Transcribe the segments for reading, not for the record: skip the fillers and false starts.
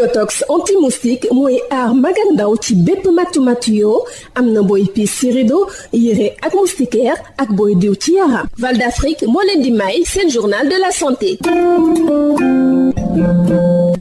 Biotox anti-moustique mooy aar mag ak ndaw ci bépp matu yoo am na booy piis ci rido yére ak moustiquaire ak booy diw ci yaram. Val d'Afrique moo leen di may seen journal de la santé.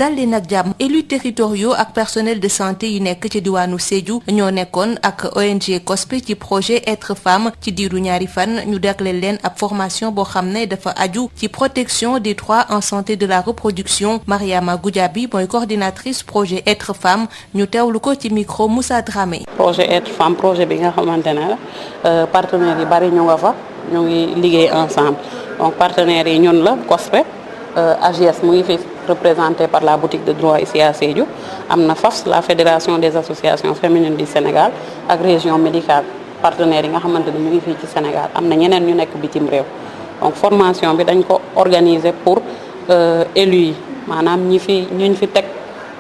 dal leen ak jàmm élus territoriaux ak personnel de santé yu nekk ci diwaanu Sédhiou ñoo nekkoon ak ONG COSPE ci projet être femme ci diiru ñaari fan ñu jagleel leen ab formation boo xam ne dafa aju ci protection des droits en santé de la reproduction. Mariama Goudiaby mooy coordinatrice projet être femme ñu teewlu ko ci micro Moussa Dramé. projet être femme projet bi nga xamante ne partenaires yi bari ñu nga fa ñu ngi liggéey ensemble donc partenaires yi ñun la COSPE AGS mu ngi fi représenté par la boutique de droit ici à Sédhiou am na FAFS la fédération des associations féminines du Sénégal ak région médicale partenaires yi nga xamante ne ñu ngi fii ci Sénégal am na ñeneen ñu nekk bitim réew donc formation bi dañ ko organiser pour élus yi maanaam ñi fi teg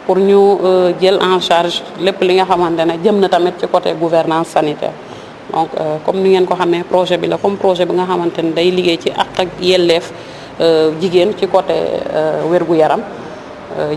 pour ñu jël en charge lépp li nga xamante ne jëm na tamit ci côté gouvernance sanitaire donc comme ni ngeen ko xamee projet bi la comme projet bi nga xamante ne day liggéey ci àq ak yelleef jigéen ci côté wérgu yaram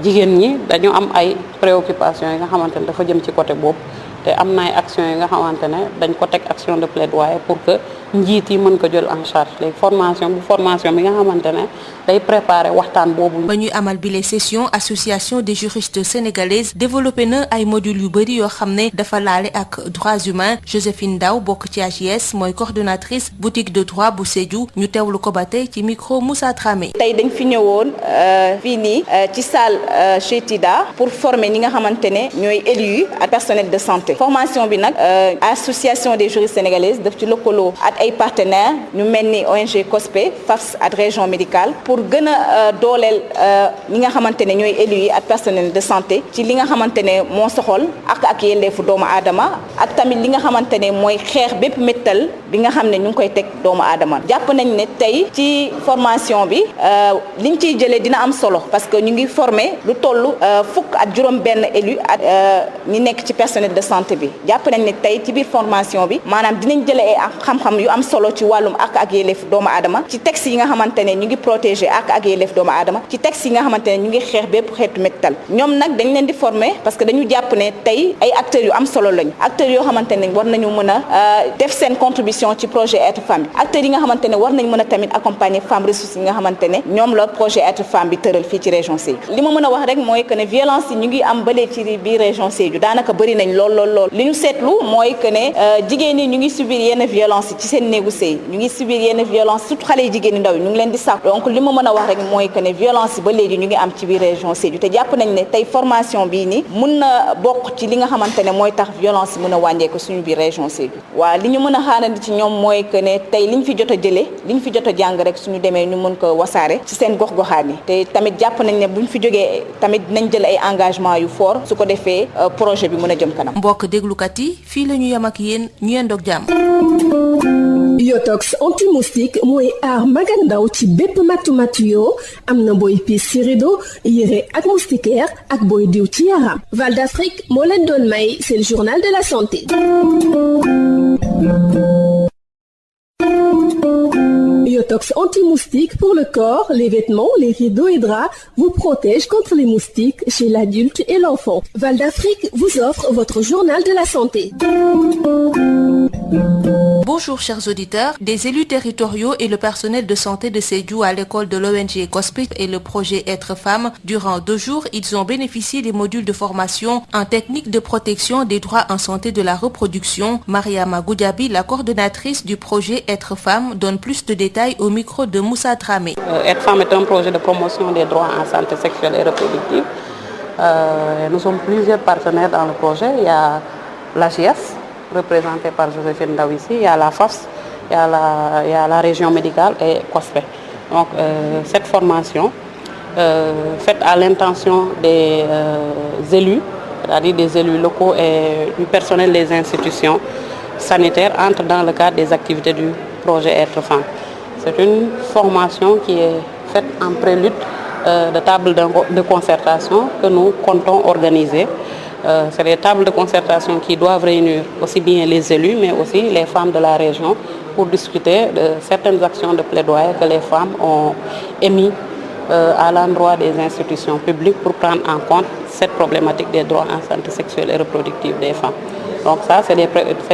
jigéen ñi dañu am ay préoccupations yi nga xamante ne dafa jëm ci côté boobu te am na ay actions yi nga xamante ne dañ ko teg action de plaidoyer pour que njiit yi mën ko jël en charge léegi formation bi nga xamante ne day préparer waxtaan boobu. ba ñuy amal bile session association des juristes sénégalaises développé na ay modules yu bëri yoo xam ne dafa laale ak droits humains Joséphine Ndaw bokk ci AGS mooy coordonnatrice boutique de droit bu Sédhiou ñu teewlu ko ba tey ci micro Moussa Dramé. tey dañ fi ñëwoon fii nii ci salle chez Tida pour former ñi nga xamante ne ñooy élus yi ak personnel de santé formation bi nag association des juristes sénégalaises daf ci lëkkaloo ak ay partenaires ñu mel ni ONG COSPE FAFS ak région médicale pour gën a dooleel ñi nga xamante ne ñooy élus yi ak personnel de santé ci li nga xamante ne moo soxal ak yelleefu doomu aadama ak tamit li nga xamante ne mooy xeex bépp méttal bi nga xam ne ñu ngi koy teg doomu aadama jàpp nañ ne tey ci formation bi liñ ciy jëlee dina am solo parce que ñu ngi former lu toll fukk ak juróom benn élu ak ñi nekk ci personnel de santé bi jàpp nañ ne tey ci biir formation bi maanaam dinañ jëlee ay xam-xam yu am solo ci wàllum ak yelleef doomu aadama ci texte yi nga xamante ne ñu ngi protéger ak yelleef doomu aadama ci texte yi nga xamante ne ñu ngi xeex bépp xeetu méttal ñoom nag dañ leen di former parce que dañu jàpp ne tey ay acteurs yu am solo lañ acteurs yoo xamante ne war nañu mën a def seen contribution ci projet être femme acteurs yi nga xamante ne war nañ mën a tamit accompagner femmes ressources yi nga xamante ne ñoom la projet être femme bi tëral fii ci région Sédhiou li ma mën a wax rek mooy que ne violence yi ñu ngi am balee ci biir région Sédhiou daanaka bëri nañ lool li ñu seetlu mooy que ne jigéen ñi ñu ngi subir yenn violence yi ci seen néegu sëy ñu ngi subir yenn violence surtout xale yi jigéen ñi ndaw yi ñu ngi leen di sàkk donc li ma mën a wax rek mooy que ne violence yi ba léegi ñu ngi am ci biir région Sédhiou te jàpp nañ ne tey formation bii ni mun na bokk ci li nga xamante ne mooy tax violence yi mën a wàññeeku suñu biir région Sédhiou waaw li ñu mën a xaarandi ci ñoom mooy que ne tey liñ fi jot a jëlee liñ fi jot a jàng rek suñu demee ñu mën ko wasaare ci seen gox-goxaan yi te tamit jàpp nañ ne buñ fi jógee tamit dinañ jël ay engagement yu fort su ko defee projet bi mën a jëm kanam. mbokk déglukat yi fii la ñu yem ak yéen ñu yendoog jàmm. Biotox anti-moustique mooy aar mag ak ndaw ci bépp matu yoo am na booy piis ci rido yére ak moustiquaire ak booy diw ci yaram. Val d'Afrique moo leen doon may c'est le journal de la santé. Biotox anti-moustique pour le corps, les vêtements, les rideaux et draps vous protège contre les moustiques chez l'adulte et l'enfant. Val d'Afrique vous offre votre journal de la santé. Bonjour chers auditeurs, des élus territoriaux et le personnel de santé de Sédhiou à l'école de l'ONG COSPE et le projet Être Femme. Durant 2 jours, ils ont bénéficié des modules de formation en technique de protection des droits en santé de la reproduction. Mariama Goudiaby, la coordonnatrice du projet Être Femme, donne plus de détails au micro de Moussa Dramé. Être Femme est un projet de promotion des droits en santé sexuelle et reproductive. Nous sommes plusieurs partenaires dans le projet. Il y a l'AGS, représentée par Joséphine Ndaw ici, il y a la FAFS, il y a la région médicale et COSPE. Donc cette formation, faite à l'intention des élus, c'est-à-dire des élus locaux et du personnel des institutions sanitaires, entre dans le cadre des activités du projet Être Femme. C'est une formation qui est faite en prélude de tables de concertation que nous comptons organiser. C'est des tables de concertation qui doivent réunir aussi bien les élus, mais aussi les femmes de la région pour discuter de certaines actions de plaidoyer que les femmes ont émises à l'endroit des institutions publiques pour prendre en compte cette problématique des droits en santé sexuelle et reproductive des femmes. Donc ça, c'est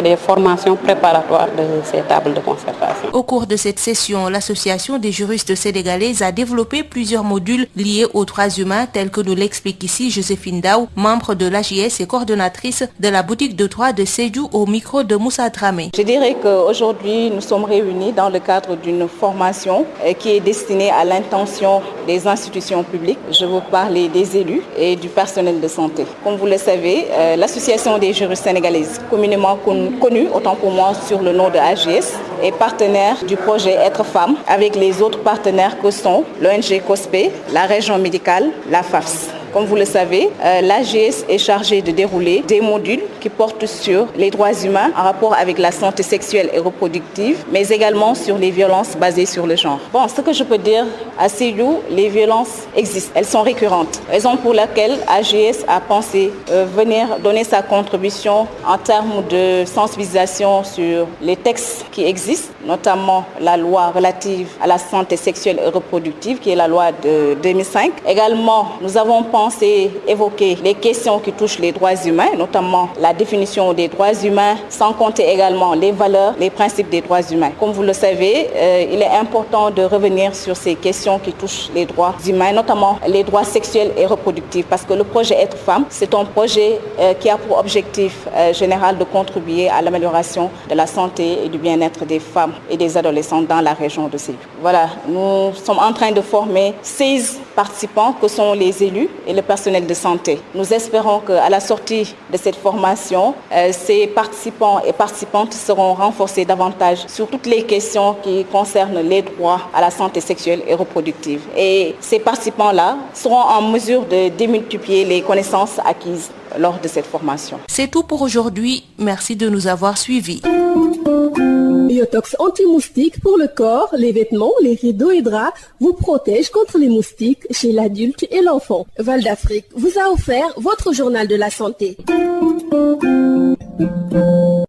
des formations préparatoires de ces tables de concertation. Au cours de cette session, l'Association des juristes sénégalaises a développé plusieurs modules liés aux droits humains, tels que nous l'explique ici Joséphine Daw, membre de l'AJS et coordonnatrice de la boutique de droit de Sédhiou au micro de Moussa Dramé. Je dirais qu'aujourd'hui, nous sommes réunis dans le cadre d'une formation qui est destinée à l'intention des institutions publiques. Je veux parler des élus et du personnel de santé. Comme vous le savez, l'Association des juristes sénégalaises, communément connue, autant pour moi, sur le nom de AJS, est partenaire du projet Être Femme avec les autres partenaires que sont l'ONG COSPE, la région médicale, la FAFS. Comme vous le savez, l'AGS est chargée de dérouler des modules qui portent sur les droits humains en rapport avec la santé sexuelle et reproductive, mais également sur les violences basées sur le genre. Bon, ce que je peux dire à Sédhiou, les violences existent, elles sont récurrentes. Raison pour laquelle AGS a pensé venir donner sa contribution en termes de sensibilisation sur les textes qui existent, notamment la loi relative à la santé sexuelle et reproductive, qui est la loi de 2005. Également, nous avons pensé évoquer les questions qui touchent les droits humains, notamment la définition des droits humains, sans compter également les valeurs, les principes des droits humains. Comme vous le savez, il est important de revenir sur ces questions qui touchent les droits humains, notamment les droits sexuels et reproductifs, parce que le projet Être Femme, c'est un projet qui a pour objectif général de contribuer à l'amélioration de la santé et du bien-être des femmes et des adolescents dans la région de Sédhiou. Voilà, nous sommes en train de former 16 participants que sont les élus et le personnel de santé. Nous espérons qu'à la sortie de cette formation, ces participants et participantes seront renforcés davantage sur toutes les questions qui concernent les droits à la santé sexuelle et reproductive. Et ces participants-là seront en mesure de démultiplier les connaissances acquises lors de cette formation. C'est tout pour aujourd'hui. Merci de nous avoir suivis. Biotox anti-moustique pour le corps, les vêtements, les rideaux et draps vous protège contre les moustiques chez l'adulte et l'enfant. Val d'Afrique vous a offert votre journal de la santé.